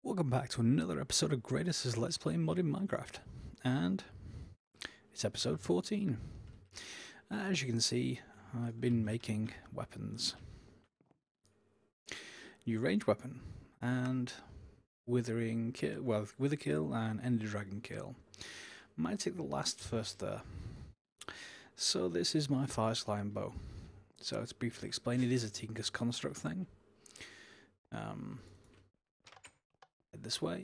Welcome back to another episode of Greatest as Let's Play Modded Minecraft, and it's episode 14. As you can see, I've been making weapons. New range weapon, and withering kill, well, wither kill and ender dragon kill. Might take the last first there. So this is my fire slime bow. So to briefly explain, it is a Tinker's Construct thing. This way,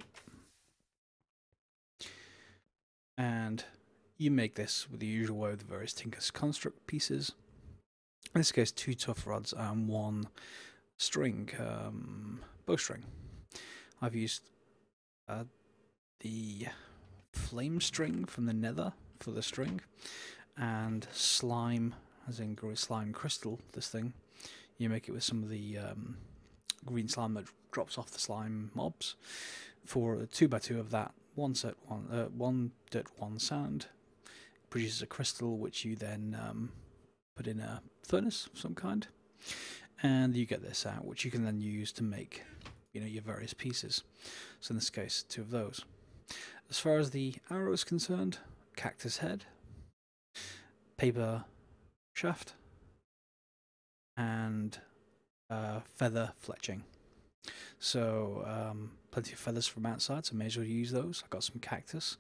and you make this with the usual way with the various Tinker's Construct pieces. In this case, 2 tough rods and 1 string, bowstring. I've used the flame string from the nether for the string, and slime, as in slime crystal, this thing. You make it with some of the green slime that drops off the slime mobs. For a 2x2 of that, 1 dirt, 1 sand, produces a crystal which you then put in a furnace of some kind, and you get this out, which you can then use to make, your various pieces. So in this case, 2 of those. As far as the arrow is concerned, cactus head, paper shaft, and feather fletching. So plenty of feathers from outside, so may as well use those. I've got some cactus.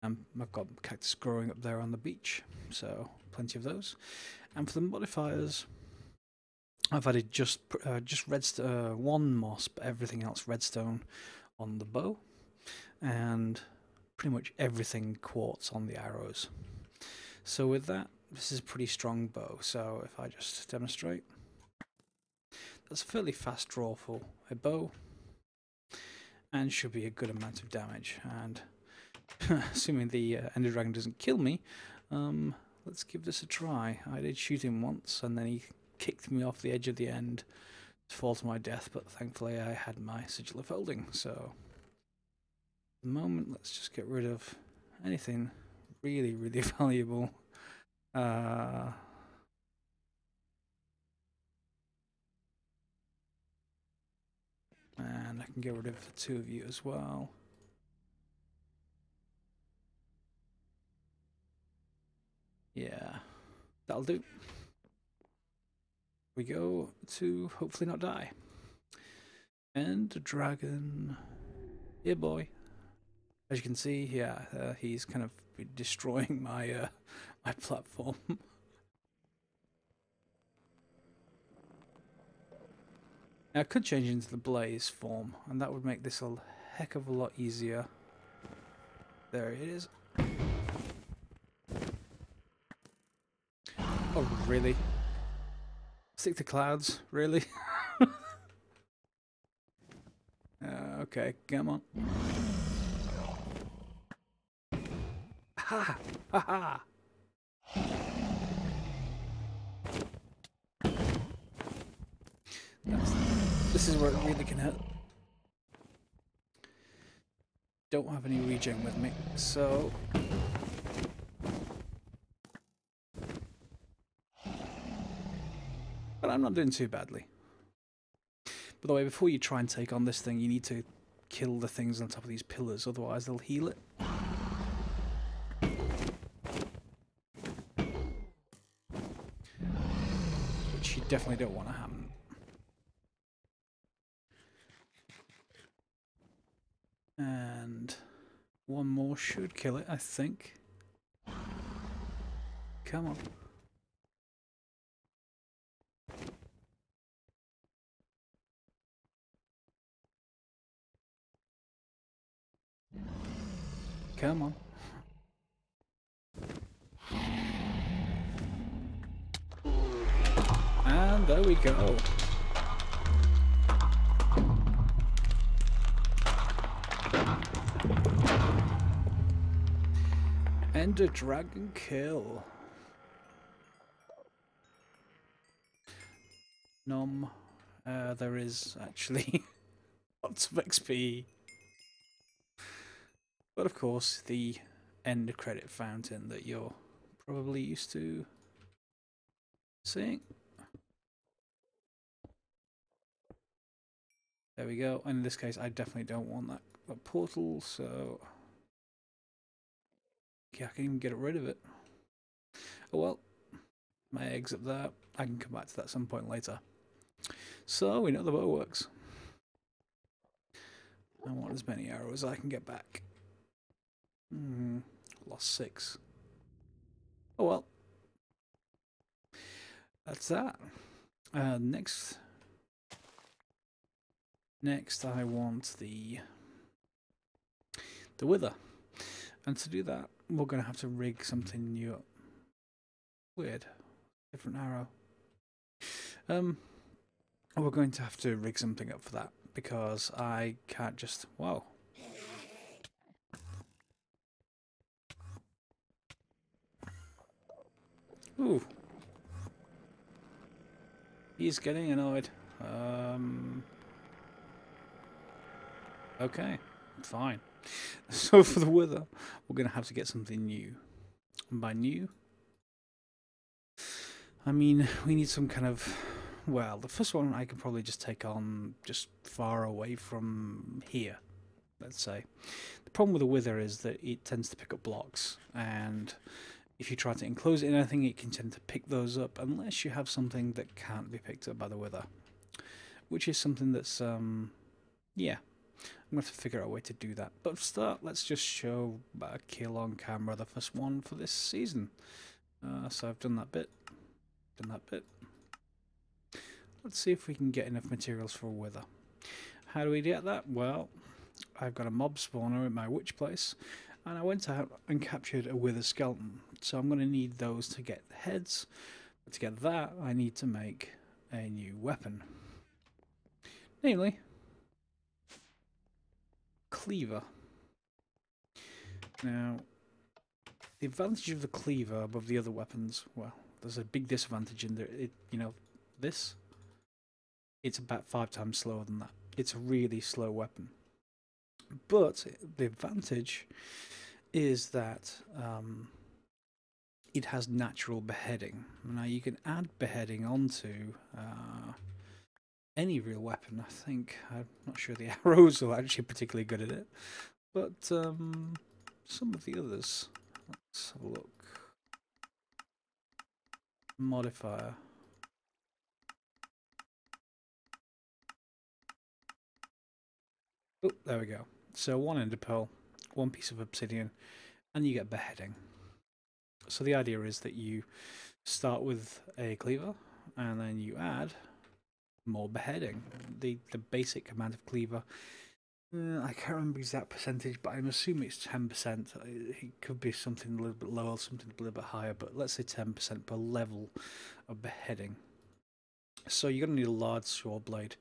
I've got cactus growing up there on the beach, so plenty of those. And for the modifiers, I've added just redstone, 1 moss, but everything else redstone on the bow, and pretty much everything quartz on the arrows. So with that, this is a pretty strong bow. So if I just demonstrate. That's a fairly fast draw for a bow, and should be a good amount of damage. And assuming the ender dragon doesn't kill me, let's give this a try. I did shoot him once, and then he kicked me off the edge of the end to fall to my death, but thankfully I had my sigil of holding. So at the moment, let's just get rid of anything really, really valuable. And I can get rid of the 2 of you as well. Yeah, that'll do. We go to hopefully not die. And a dragon. Yeah, boy. As you can see, yeah, he's kind of destroying my my platform. Now I could change into the blaze form, and that would make this a heck of a lot easier. There it is. Oh, really? Stick to clouds? Really? Okay, come on. Ha! Ha ha! This is where it really can hurt. Don't have any regen with me, so but I'm not doing too badly. By the way, before you try and take on this thing, you need to kill the things on top of these pillars, otherwise they'll heal it. Which you definitely don't want to happen. And 1 more should kill it, I think. Come on. Come on. And there we go. Ender dragon kill. There is actually lots of XP. But of course, the end credit fountain that you're probably used to seeing. There we go. And in this case, I definitely don't want that portal, so yeah, I can even get rid of it. Oh well, my egg's up there. I can come back to that at some point later. So we know the bow works. I want as many arrows as I can get back. Lost 6. Oh well. That's that. Next I want the wither. And to do that, we're going to have to rig something new up. Weird. Different arrow. We're going to have to rig something up for that, because I can't just... Whoa. Ooh. He's getting annoyed. Okay, fine. So for the wither, we're going to have to get something new. And by new, I mean we need some kind of... Well, the first one I can probably just take on just far away from here, let's say. The problem with the wither is that it tends to pick up blocks, and if you try to enclose it in anything, it can tend to pick those up unless you have something that can't be picked up by the wither. Which is something that's, yeah, I'm going to have to figure out a way to do that. But to start, let's just show a kill on camera, the first one for this season. So I've done that bit, Let's see if we can get enough materials for a wither. How do we get that? Well, I've got a mob spawner in my witch place, and I went out and captured a wither skeleton. So I'm going to need those to get the heads. But to get that, I need to make a new weapon. Namely, Cleaver. Now, the advantage of the Cleaver above the other weapons, well, there's a big disadvantage in there. This, it's about 5 times slower than that. It's a really slow weapon. But the advantage is that it has natural beheading. Now you can add beheading onto any real weapon, I think. I'm not sure the arrows are actually particularly good at it. But some of the others, let's have a look. Modifier. Oh, there we go. So 1 ender pearl, 1 piece of obsidian, and you get beheading. So the idea is that you start with a cleaver, and then you add more beheading. The basic amount of cleaver, I can't remember the exact percentage, but I'm assuming it's 10%. It could be something a little bit lower, something a little bit higher, but let's say 10% per level of beheading. So you're going to need a large saw blade,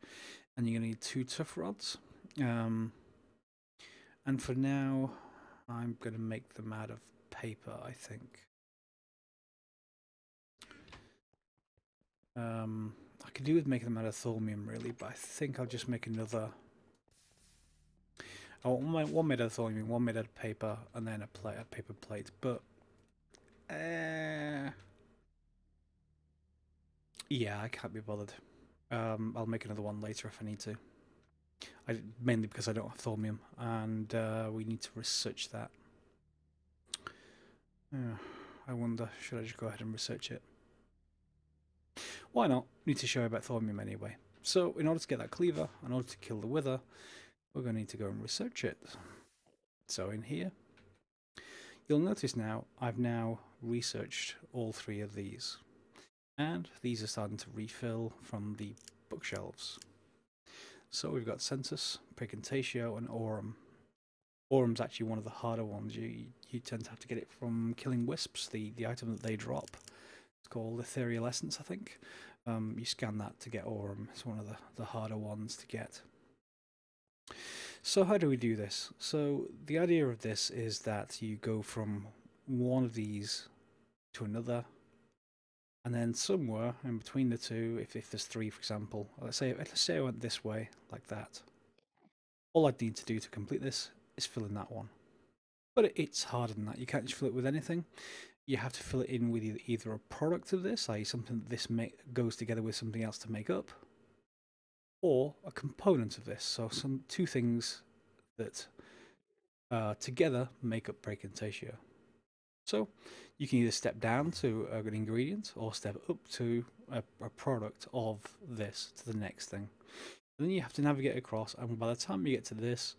and you're going to need 2 tough rods. And for now, I'm going to make them out of paper, I think. I could do with making them out of thaumium, really, but I think I'll just make another. Oh, one made out of thaumium, one made out of paper, and then a paper plate. But yeah, I can't be bothered. I'll make another one later if I need to. Mainly because I don't have thaumium, and we need to research that. I wonder, should I just go ahead and research it? Why not? Need to show you about thaumium anyway. So, in order to get that cleaver, in order to kill the wither, we're going to need to go and research it. So, in here, you'll notice now, I've now researched all 3 of these. And these are starting to refill from the bookshelves. So we've got Census, Precantatio, and Aurum. Aurum's actually one of the harder ones. You tend to have to get it from killing wisps, the item that they drop. It's called Ethereal Essence, I think. You scan that to get Aurum. It's one of the harder ones to get. So how do we do this? So the idea of this is that you go from one of these to another, and then somewhere in between the two, if there's 3, for example, let's say I went this way, like that. All I'd need to do to complete this is fill in that one. But it's harder than that. You can't just fill it with anything. You have to fill it in with either a product of this, i.e. something that this goes together with something else to make up, or a component of this. So two things that together make up Praecantatio. So you can either step down to an ingredient or step up to a product of this to the next thing. And then you have to navigate across, and by the time you get to this,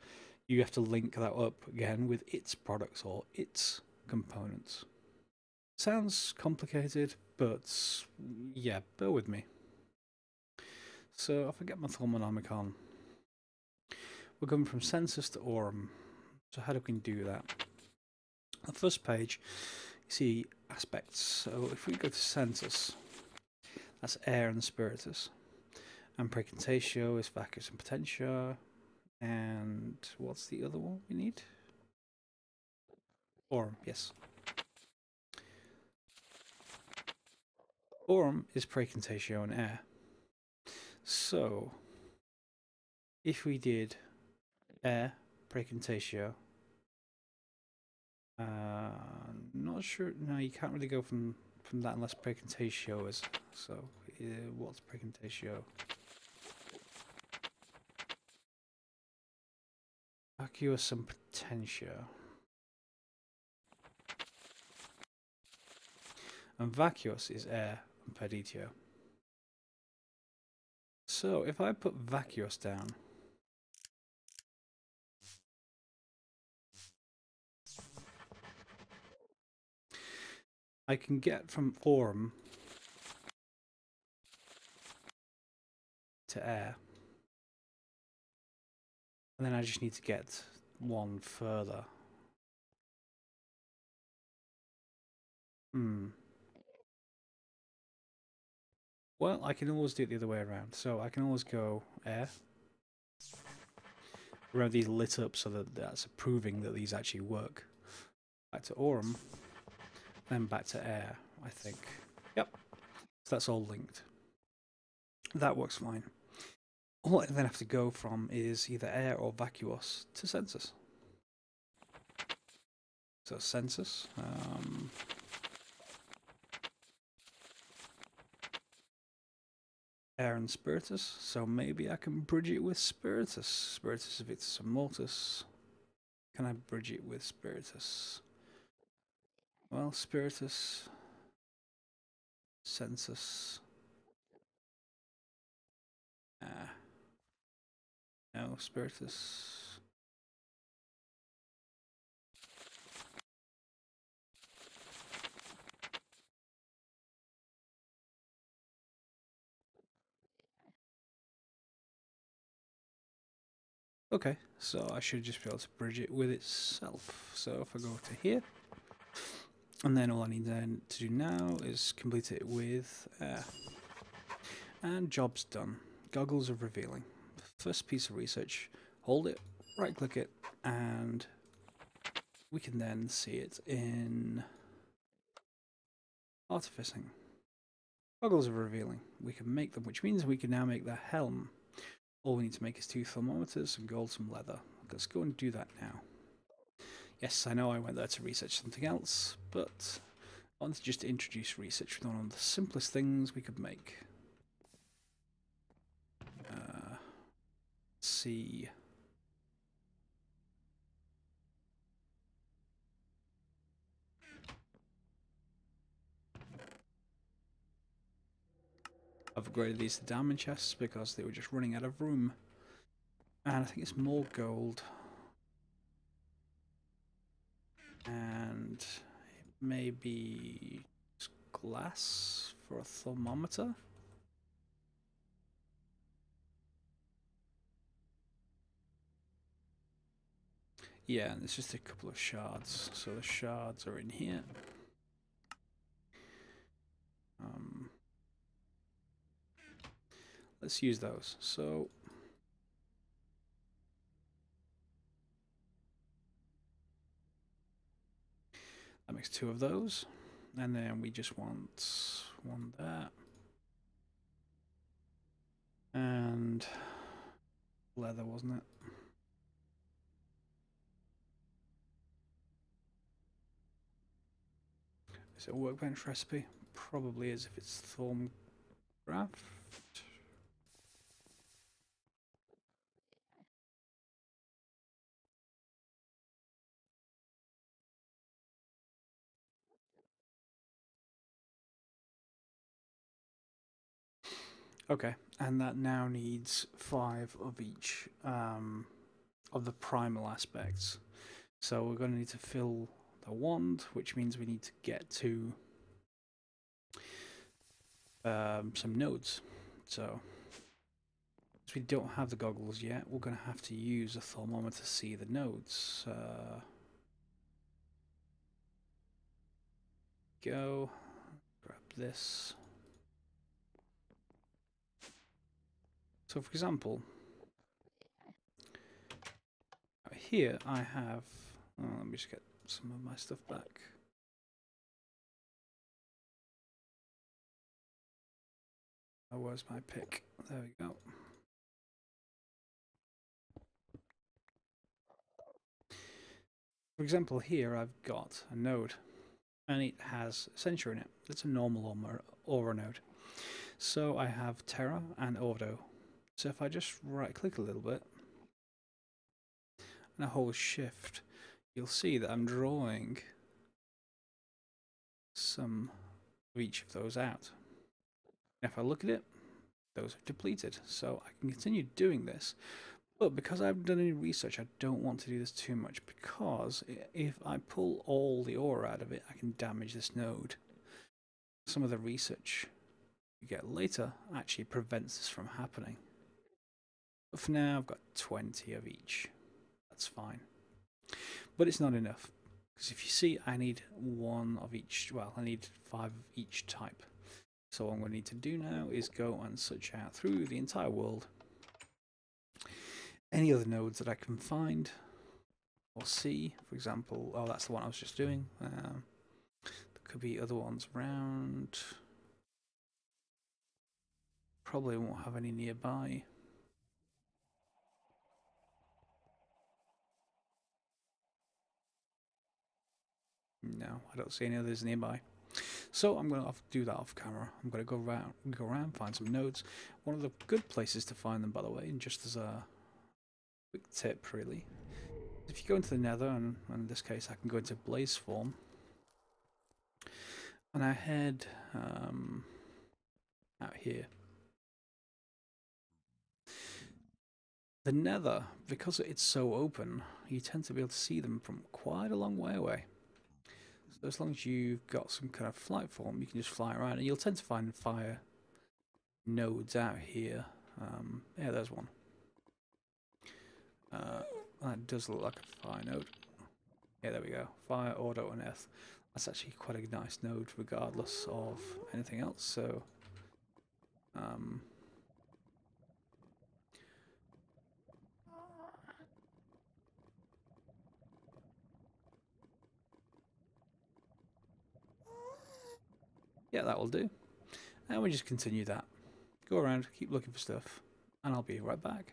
you have to link that up again with its products or its components. Sounds complicated, but yeah, bear with me. So if I get my Thermonomicon, we're going from census to aurum. So how do we do that? On the first page, you see aspects. So if we go to census, that's air and spiritus. And Praecantatio is vacuous and potentia. And what's the other one we need? Aurum, yes. Aurum is Praecantatio and air. So, if we did air, Praecantatio, not sure, no, you can't really go from that unless Praecantatio is, so what's Praecantatio? Vacuous and potentia. And vacuous is air and perditio. So if I put vacuous down, I can get from aurum to air. And then I just need to get one further. Well, I can always do it the other way around. So I can always go air. Remember, these lit up so that that's proving that these actually work. Back to aurum, then back to air, I think. Yep. So that's all linked. That works fine. All I then have to go from is either air or vacuous to census. So census. Air and spiritus, so maybe I can bridge it with spiritus. Spiritus if it's a mortis. Can I bridge it with spiritus? Well, spiritus, census. No, spiritus. Okay, so I should just be able to bridge it with itself. So if I go to here, and then all I need then to do now is complete it with air. And job's done. Goggles of revealing. First piece of research. Hold it, right click it, and we can then see it in artificing. Goggles of revealing. We can make them, which means we can now make the helm. All we need to make is 2 thermometers and gold some leather. Let's go and do that now. Yes, I know I went there to research something else, but I wanted just to introduce research with one of the simplest things we could make. Let's see. I've upgraded these to diamond chests because they were just running out of room. And I think it's more gold. And maybe glass for a thermometer. Yeah, and there's just a couple of shards. So the shards are in here. Let's use those. So that makes 2 of those. And then we just want 1 there. And leather, wasn't it? Is it a workbench recipe? Probably is if it's Thaumcraft. Okay, and that now needs 5 of each of the primal aspects. So we're going to need to fill the wand, which means we need to get to some nodes. So, as we don't have the goggles yet, we're going to have to use a thermometer to see the nodes. Go, grab this. So, for example, here I have. Let me just get some of my stuff back. Oh, where's my pick? There we go. For example, here I've got a node, and it has a sensor in it. It's a normal aura node. So I have Terra and Auto. So if I just right click a little bit and I hold Shift, you'll see that I'm drawing some of each of those out. And if I look at it, those are depleted. So I can continue doing this. But because I haven't done any research, I don't want to do this too much, because if I pull all the ore out of it, I can damage this node. Some of the research you get later actually prevents this from happening. But for now, I've got 20 of each. That's fine. But it's not enough, because if you see, I need 1 of each. Well, I need 5 of each type. So what I'm going to need to do now is go and search out through the entire world any other nodes that I can find or see. For example, oh, that's the one I was just doing. There could be other ones around. Probably won't have any nearby. No, I don't see any others nearby. So I'm going to do that off camera. I'm going to go around, find some nodes. One of the good places to find them, by the way, and just as a quick tip, really, if you go into the Nether, and in this case I can go into Blaze form, and I head out here. The Nether, because it's so open, you tend to be able to see them from quite a long way away. So as long as you've got some kind of flight form, you can just fly around, and you'll tend to find fire nodes out here. Yeah, there's one. That does look like a fire node. Yeah, there we go. Fire, auto, and earth. That's actually quite a nice node, regardless of anything else. So, yeah, that will do. And we just continue that. Go around, keep looking for stuff, and I'll be right back.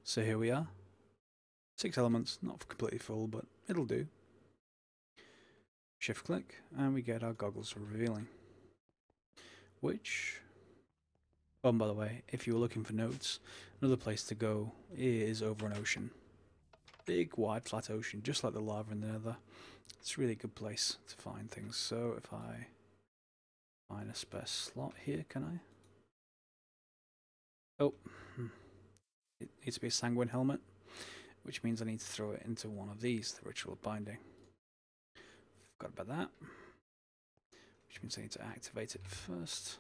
So here we are. 6 elements, not completely full, but it'll do. Shift click, and we get our goggles revealing. Which, oh, by the way, if you were looking for nodes, another place to go is over an ocean. Big, wide, flat ocean, just like the lava in the Nether. It's a really good place to find things. So if I find a spare slot here, can I? Oh, it needs to be a Sanguine helmet, which means I need to throw it into one of these, the ritual binding. Forgot about that, which means I need to activate it first.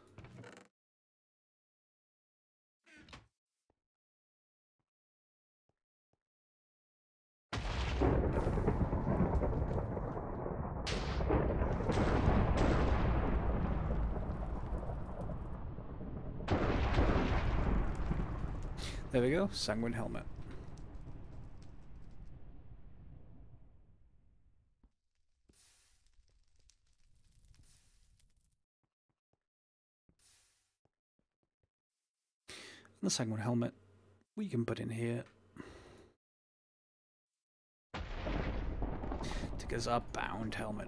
There we go, Sanguine helmet. And the Sanguine helmet we can put in here to get our bound helmet.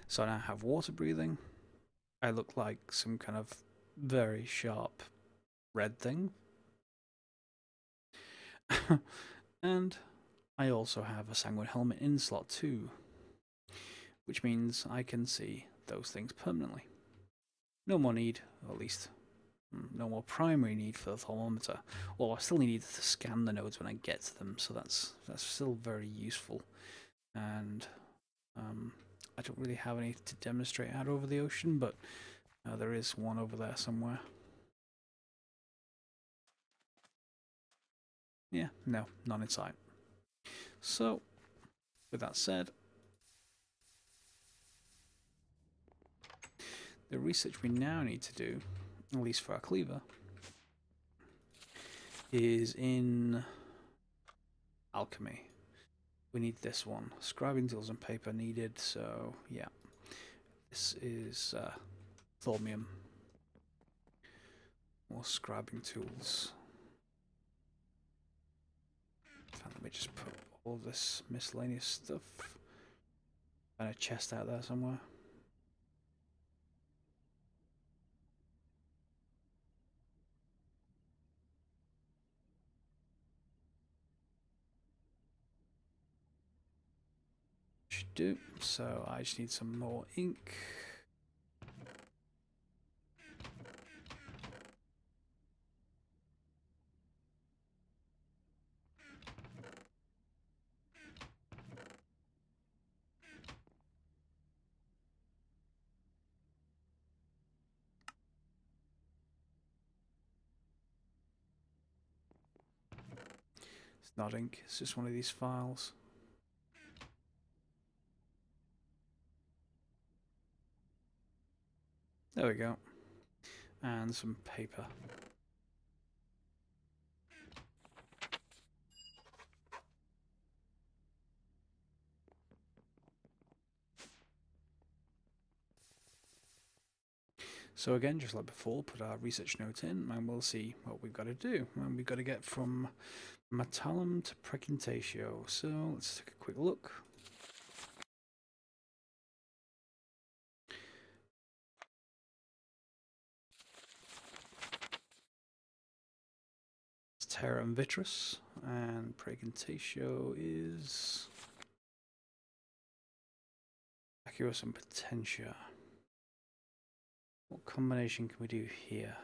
So I now have water breathing. I look like some kind of very sharp red thing. And I also have a Sanguine helmet in slot 2, which means I can see those things permanently. No more need, or at least no more primary need for the thermometer. Well, I still need to scan the nodes when I get to them, so that's still very useful. And I don't really have any to demonstrate out over the ocean, but there is one over there somewhere. Yeah, no, none in sight. So, with that said, the research we now need to do, at least for our cleaver, is in alchemy. We need this one. Scribing tools and paper needed, so yeah. This is thaumium. More scribing tools. Let me just put all this miscellaneous stuff and a chest out there somewhere. Should do. So I just need some more ink. It's not ink, it's just one of these files. There we go. And some paper. So again, just like before, put our research note in and we'll see what we've got to do. And we've got to get from metallum to precontatio. So let's take a quick look. It's terra and vitreous, and precontatio is accurus and potentia. What combination can we do here?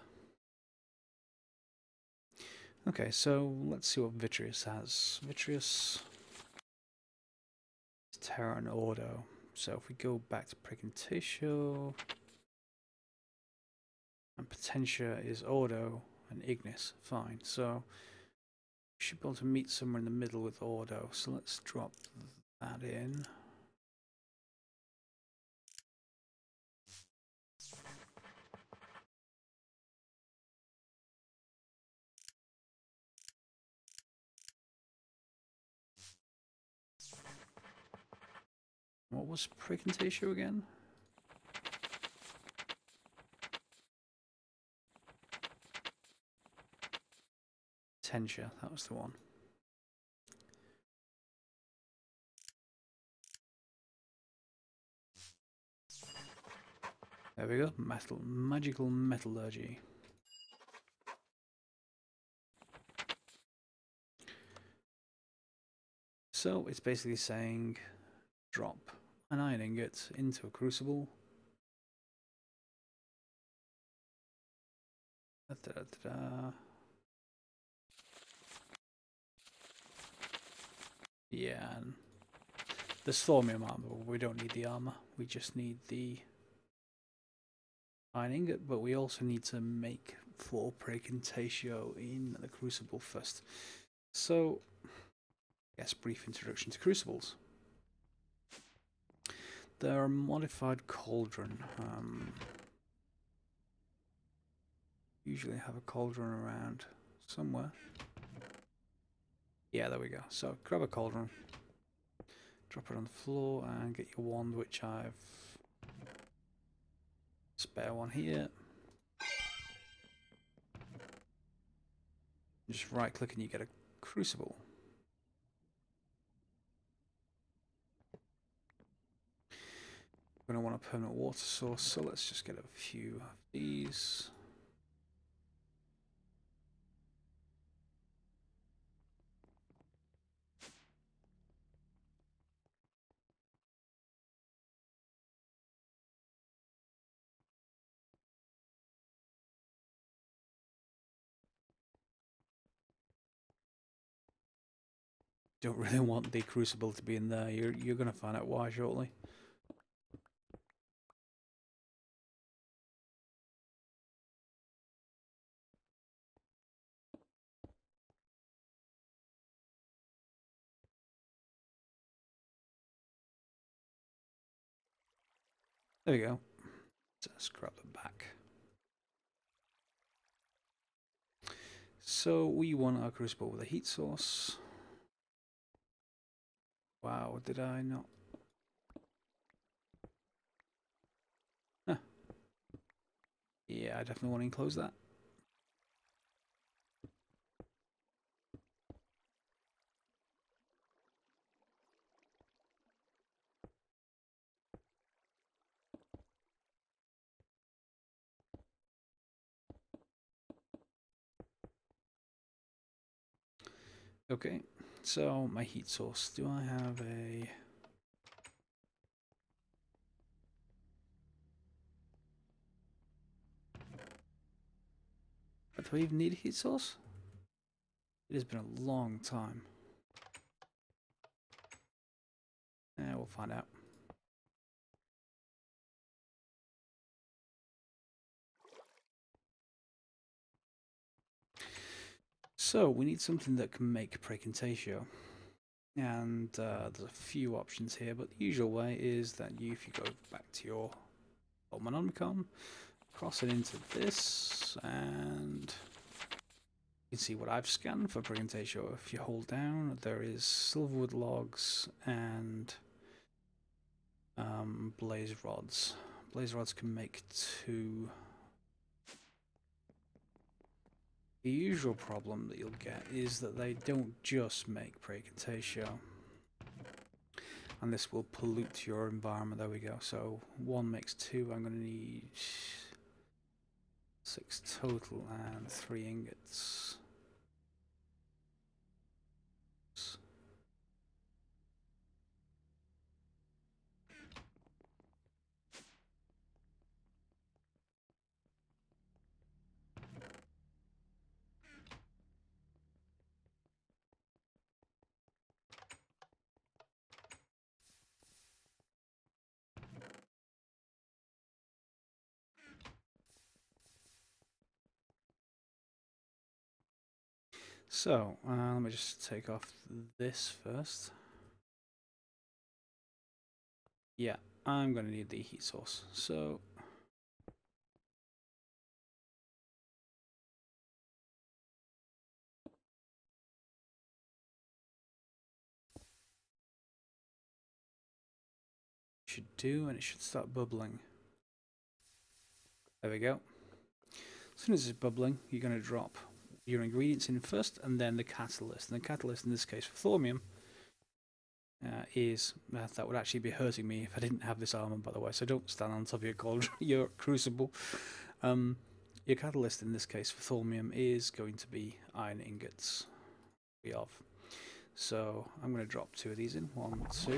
Okay, so let's see what vitreous has. Vitreous is terra and ordo. So if we go back to precontatio, and potentia is ordo and ignis, fine. So we should be able to meet somewhere in the middle with ordo. So let's drop that in. What was precontatio again? Potentia, that was the one. There we go, magical metallurgy. So it's basically saying drop an iron ingot into a crucible. Yeah, and there's thaumium armor, but we don't need the armor. We just need the iron ingot, but we also need to make 4 precontatio in the crucible first. So, I guess brief introduction to crucibles. They're a modified cauldron. Usually have a cauldron around somewhere. Yeah, there we go. So grab a cauldron, drop it on the floor, and get your wand, which I've spare one here. Just right click and you get a crucible. We're going to want a permanent water source, so let's just get a few of these. Don't really want the crucible to be in there. You're going to find out why shortly. There we go. Let's grab them back. So we want our crucible with a heat source. Wow, did I not? Huh. Yeah, I definitely want to enclose that. Okay, so my heat source. Do I have a... Do I even need a heat source? It has been a long time. We'll find out. So we need something that can make precontatio. And there's a few options here, but the usual way is that if you go back to your Omnicon, cross it into this, and you can see what I've scanned for precontatio. If you hold down, there is silverwood logs and blaze rods. Blaze rods can make 2. The usual problem that you'll get is that they don't just make precontatio, and this will pollute your environment. There we go. So 1 makes 2. I'm going to need 6 total and 3 ingots. So, let me just take off this first. Yeah, I'm going to need the heat source. So, should do, and it should start bubbling. There we go. As soon as it's bubbling, you're going to drop your ingredients in first, and then the catalyst. And the catalyst, in this case for thaumium, is that would actually be hurting me if I didn't have this armor, by the way. So don't stand on top of your crucible. Your catalyst in this case for thaumium is going to be iron ingots. We have. So I'm going to drop 2 of these in. 1, 2,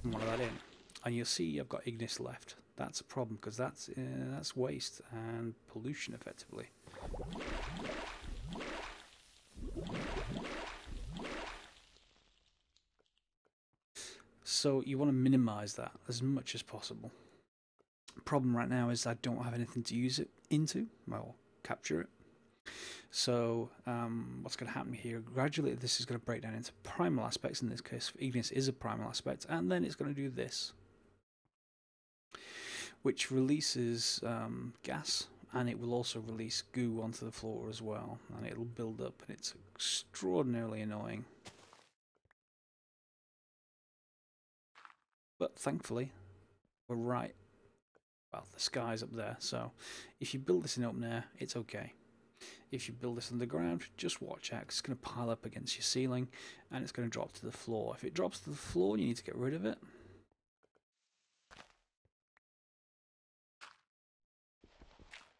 and 1 of that in. And you'll see I've got ignis left. That's a problem because that's waste and pollution effectively. So you want to minimize that as much as possible. Problem right now is I don't have anything to use it into. I'll capture it. So what's going to happen here, gradually this is going to break down into primal aspects. In this case, ignis is a primal aspect, and then it's going to do this, which releases gas, and it will also release goo onto the floor as well, and it'll build up, and it's extraordinarily annoying. But thankfully, we're right. Well, the sky's up there, so if you build this in open air, it's okay. If you build this underground, just watch out, 'cause it's going to pile up against your ceiling, and it's going to drop to the floor. If it drops to the floor, you need to get rid of it.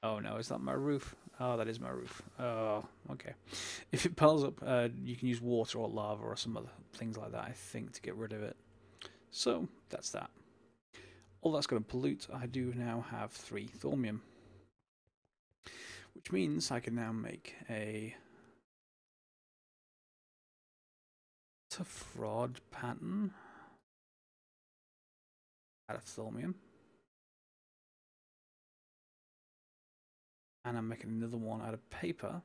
Oh no, is that my roof? Oh, that is my roof. Oh, okay. If it piles up, you can use water or lava or some other things like that, I think, to get rid of it. So, that's that. All that's going to pollute, I do now have 3 thaumium, which means I can now make a tough rod pattern out of thaumium. And I'm making another one out of paper.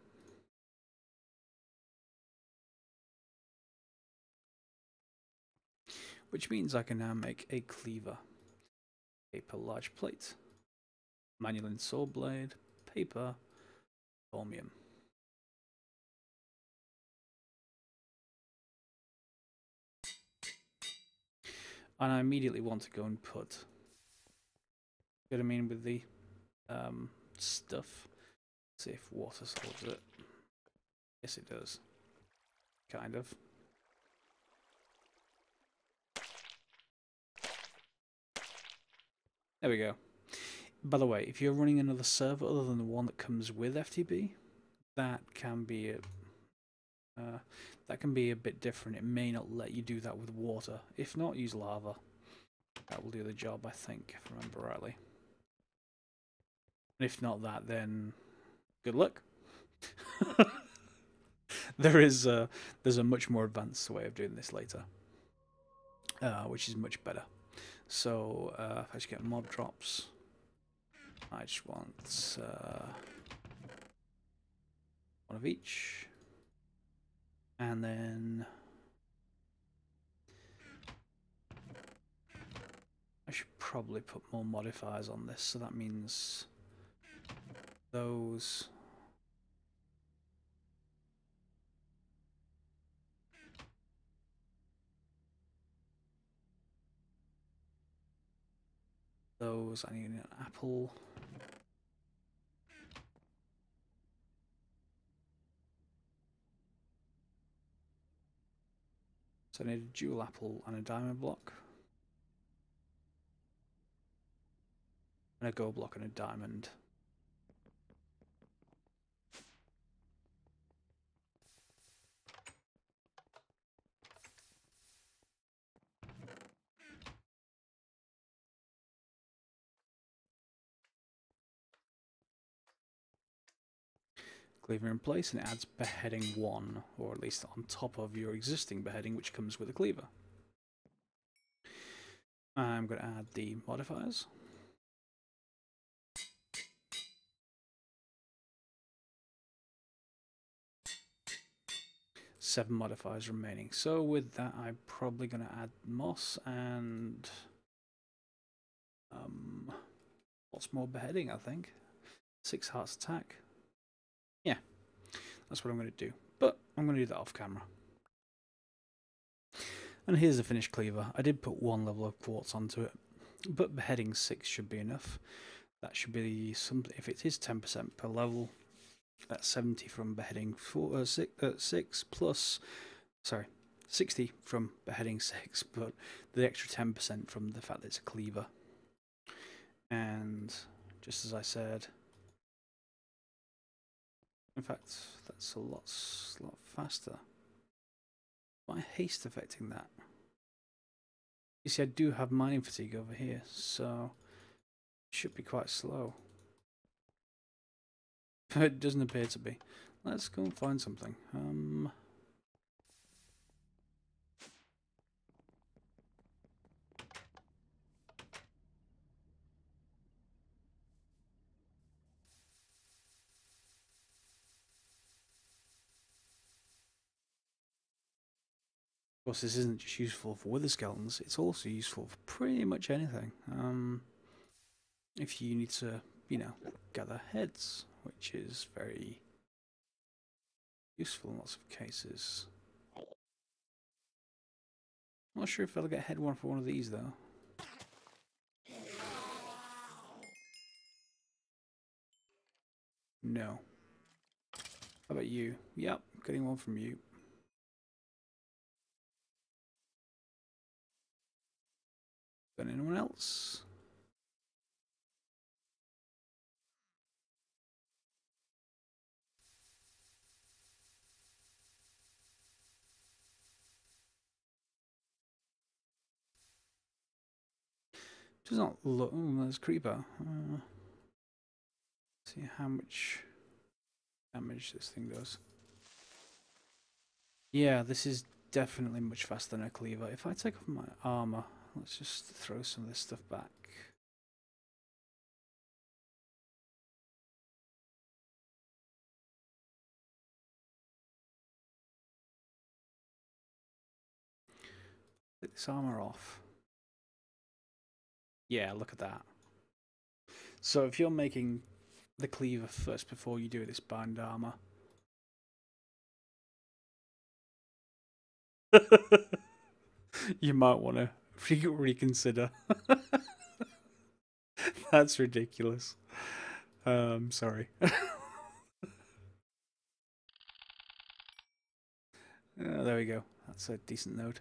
Which means I can now make a cleaver. Paper large plate. Manual saw blade. Paper. Thaumium. And I immediately want to go and put, you know what I mean, with the stuff. See if water holds it. Yes, it does. Kind of. There we go. By the way, if you're running another server other than the one that comes with FTB, that can be a bit different. It may not let you do that with water. If not, use lava. That will do the job, I think, if I remember rightly. And if not that, then good luck. There's a much more advanced way of doing this later, which is much better. So if I just get mob drops, I just want one of each, and then I should probably put more modifiers on this. So that means those. I need an apple. So I need a dual apple and a diamond block. And a gold block and a diamond. Cleaver in place, and it adds beheading 1, or at least on top of your existing beheading, which comes with a cleaver. I'm going to add the modifiers. Seven modifiers remaining. So with that, I'm probably going to add moss and lots more beheading, I think. 6 hearts attack. Yeah, that's what I'm going to do. But I'm going to do that off camera. And here's the finished cleaver. I did put 1 level of quartz onto it, but beheading 6 should be enough. That should be something. If it is 10% per level, that's 70 from beheading 6 plus, sorry, 60 from beheading 6, but the extra 10% from the fact that it's a cleaver. And just as I said, in fact, that's a lot faster. Why haste affecting that? You see, I do have mining fatigue over here, so it should be quite slow. But it doesn't appear to be. Let's go and find something. Of course, this isn't just useful for wither skeletons, it's also useful for pretty much anything. If you need to, you know, gather heads, which is very useful in lots of cases. I'm not sure if I'll get head one for one of these though. No. How about you? Yep, getting one from you. Got anyone else? Does not look. Oh, there's Creeper. See how much damage this thing does. Yeah, this is definitely much faster than a cleaver. If I take off my armor, let's just throw some of this stuff back. Take this armor off. Yeah, look at that. So if you're making the cleaver first before you do this bind armor, you might want to reconsider. That's ridiculous. Sorry. There we go. That's a decent note.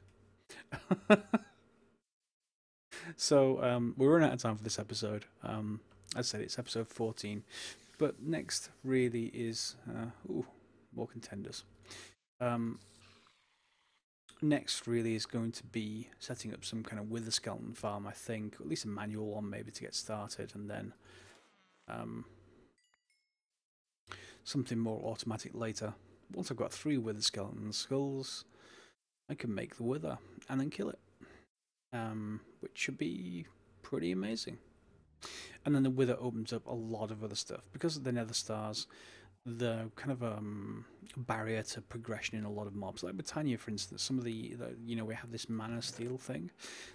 So we're running out of time for this episode. As I said, it's episode 14. But next really is more contenders. Next really is going to be setting up some kind of wither skeleton farm, I think, or at least a manual one maybe to get started, and then something more automatic later. Once I've got 3 wither skeleton skulls, I can make the wither and then kill it, which should be pretty amazing. And then the wither opens up a lot of other stuff because of the nether stars. The kind of barrier to progression in a lot of mobs, like Britannia, for instance. Some of the we have this mana steel thing.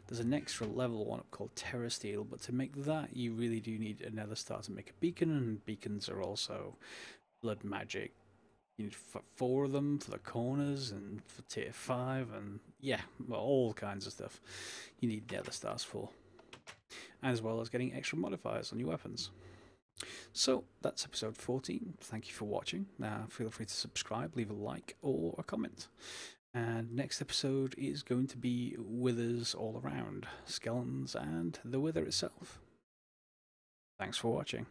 There's an extra level one up called Terra Steel, but to make that, you really do need a nether star to make a beacon, and beacons are also blood magic. You need 4 of them for the corners and for tier 5, and yeah, well, all kinds of stuff you need nether stars for, as well as getting extra modifiers on your weapons. So that's episode 14. Thank you for watching. Feel free to subscribe, leave a like or a comment. And next episode is going to be withers all around, skeletons and the wither itself. Thanks for watching.